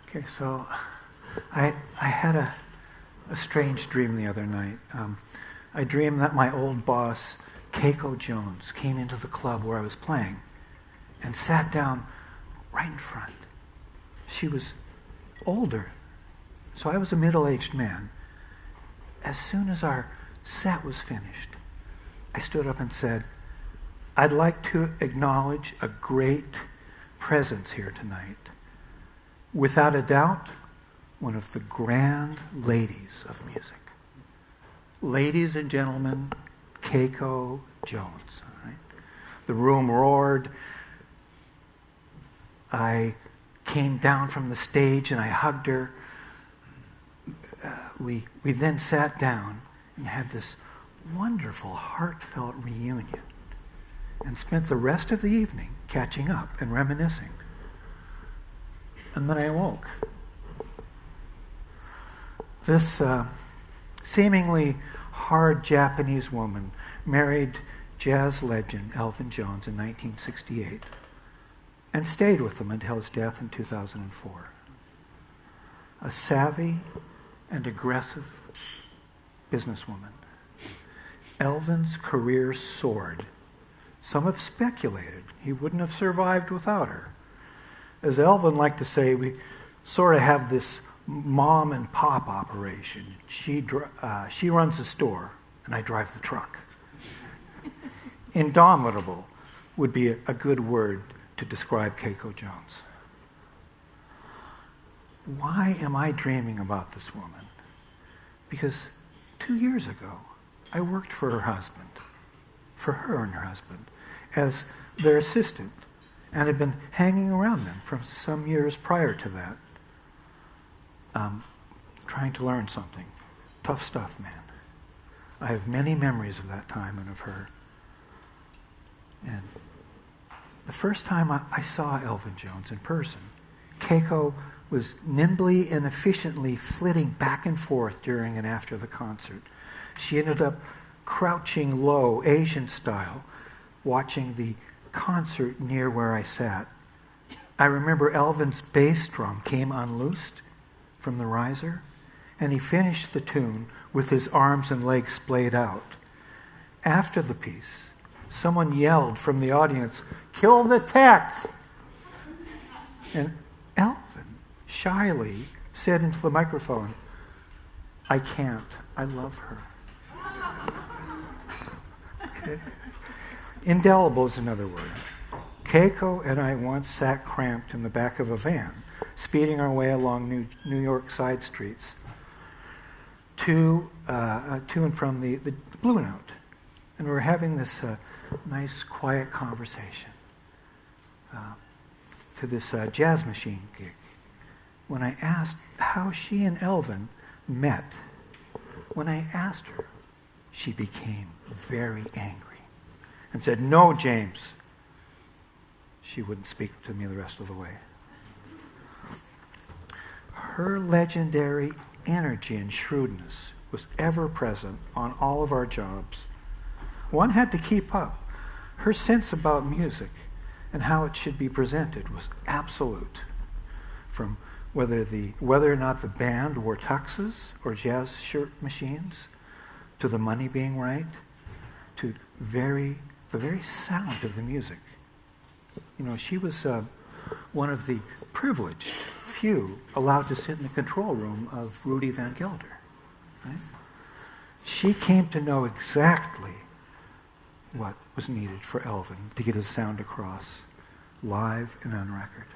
Okay, so I had a strange dream the other night. I dreamed that my old boss, Keiko Jones, came into the club where I was playing and sat down right in front. She was older, so I was a middle-aged man. As soon as our set was finished, I stood up and said, "I'd like to acknowledge a great presence here tonight. Without a doubt, one of the grand ladies of music. Ladies and gentlemen, Keiko Jones." Right? The room roared. I came down from the stage and I hugged her. We then sat down and had this wonderful, heartfelt reunion and spent the rest of the evening catching up and reminiscing. And then I awoke. This seemingly hard Japanese woman married jazz legend Elvin Jones in 1968 and stayed with him until his death in 2004. A savvy and aggressive businesswoman. Elvin's career soared. Some have speculated he wouldn't have survived without her. As Elvin liked to say, we sort of have this mom and pop operation. She runs the store, and I drive the truck. Indomitable would be a good word to describe Keiko Jones. Why am I dreaming about this woman? Because 2 years ago, I worked for her and her husband, as their assistant, and had been hanging around them for some years prior to that, trying to learn something. Tough stuff, man. I have many memories of that time and of her. And the first time I saw Elvin Jones in person, Keiko was nimbly and efficiently flitting back and forth during and after the concert. She ended up crouching low, Asian style, watching the concert near where I sat. I remember Elvin's bass drum came unloosed from the riser, and he finished the tune with his arms and legs splayed out. After the piece, someone yelled from the audience, "Kill the tech!" And Elvin shyly said into the microphone, "I can't. I love her." Okay. Indelible is another word. Keiko and I once sat cramped in the back of a van, speeding our way along New York side streets to and from the Blue Note. And we were having this nice, quiet conversation to this jazz machine gig. When I asked how she and Elvin met, when I asked her, she became very angry and said, "No, James." She wouldn't speak to me the rest of the way. Her legendary energy and shrewdness was ever present on all of our jobs. One had to keep up. Her sense about music and how it should be presented was absolute. From whether or not the band wore tuxes or jazz shirt machines, to the money being right, to the very sound of the music. You know, she was one of the privileged few allowed to sit in the control room of Rudy Van Gelder. Right? She came to know exactly what was needed for Elvin to get his sound across, live and on record.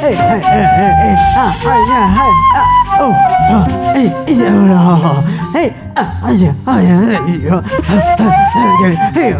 嘿嘿哎哎啊哎呀嗨啊哦哎哎呀啦嘿啊哎呀哎呀哎呀哎呀